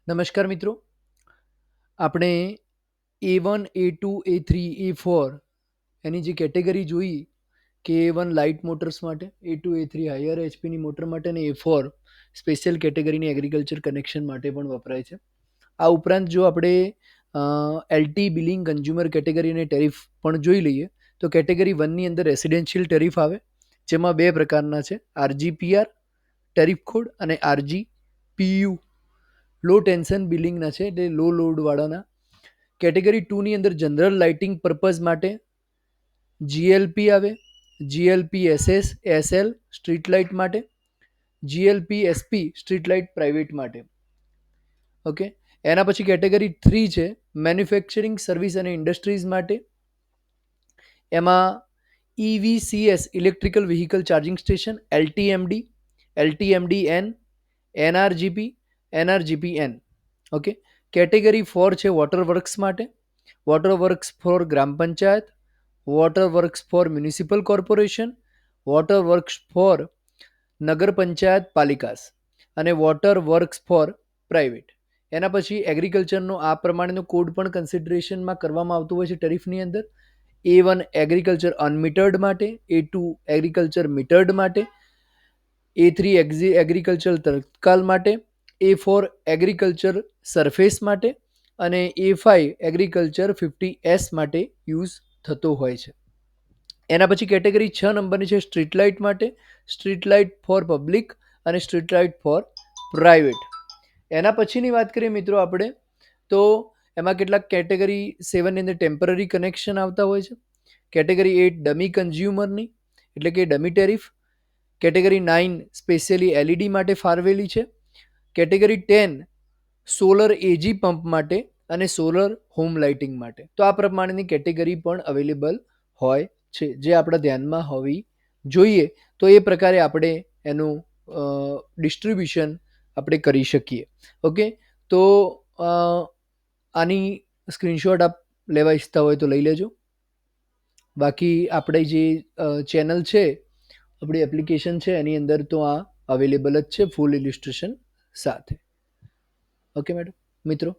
નમસ્કાર મિત્રો, આપણે A1, A2, A3, A4 એની જે કેટેગરી જોઈ કે A1 લાઇટ મોટર્સ માટે, A2, A3 હાયર એચપીની મોટર માટે અને A4 સ્પેશિયલ કેટેગરીની એગ્રીકલ્ચર કનેક્શન માટે પણ વપરાય છે. આ ઉપરાંત જો આપણે એલટી બિલિંગ કન્ઝ્યુમર કેટેગરી અને ટેરિફ પણ જોઈ લઈએ તો કેટેગરી 1ની અંદર રેસિડેન્શિયલ ટેરિફ આવે, જેમાં બે પ્રકારના છે, RGPR ટેરિફ કોડ અને RGPU લો ટેન્શન બિલિંગના છે, એટલે લો લોડવાળાના. કેટેગરી 2ની અંદર જનરલ લાઇટિંગ પર્પઝ માટે GLP આવે, GLP SS SL street light માટે, GLP SP street light private માટે. ઓકે, એના પછી કેટેગરી 3 છે મેન્યુફેક્ચરિંગ સર્વિસ અને ઇન્ડસ્ટ્રીઝ માટે. એમાં EVCS electrical vehicle charging station, LTMD, LTMDN, NRGP, NRGPN. Okay, category 4 છે વોટર વર્ક્સ માટે, water works for gram panchayat, water works for municipal corporation, water works for nagar panchayat પાલિકાસ અને વોટર વર્ક્સ ફોર પ્રાઇવેટ. એના પછી એગ્રીકલ્ચરનો આ પ્રમાણેનો code પણ કન્સિડરેશનમાં કરવામાં આવતું હોય છે ટેરિફની અંદર. A1 એગ્રીકલ્ચર અનમીટર્ડ માટે, A2 એગ્રીકલ્ચર મીટર્ડ માટે, A3 એગ્રીકલ્ચર તત્કાલ માટે, A4 એગ્રીકલ્ચર સરફેસ માટે અને A5 એગ્રીકલ્ચર 50S માટે યુઝ થતો હોય છે. એના પછી કેટેગરી 6 નંબરની છે સ્ટ્રીટ લાઇટ માટે, સ્ટ્રીટ લાઇટ ફોર પબ્લિક અને સ્ટ્રીટ લાઇટ ફોર પ્રાઇવેટ. એના પછીની વાત કરીએ મિત્રો આપણે, તો એમાં કેટલાક કેટેગરી 7ની અંદર ટેમ્પરરી કનેક્શન આવતા હોય છે. કેટેગરી 8 ડમી કન્ઝ્યુમરની એટલે કે dummy tariff. Category 9 specially LED માટે ફાળવેલી છે. કેટેગરી 10 સોલર એજી પંપ માટે અને સોલર હોમ લાઇટિંગ માટે. તો આ પ્રમાણેની કેટેગરી પણ અવેલેબલ હોય છે, જે આપણા ધ્યાનમાં હોવી જોઈએ. તો એ પ્રકારે આપણે એનું ડિસ્ટ્રીબ્યુશન આપણે કરી શકીએ. ઓકે, તો આની સ્ક્રીનશોટ આપ લેવા ઈચ્છતા હોય તો લઈ લેજો. બાકી આપણે જે ચેનલ છે, આપણી એપ્લિકેશન છે, એની અંદર તો આ અવેલેબલ જ છે ફૂલ ઇલિસ્ટ્રેશન સાથે. ઓકે મેડમ મિત્રો.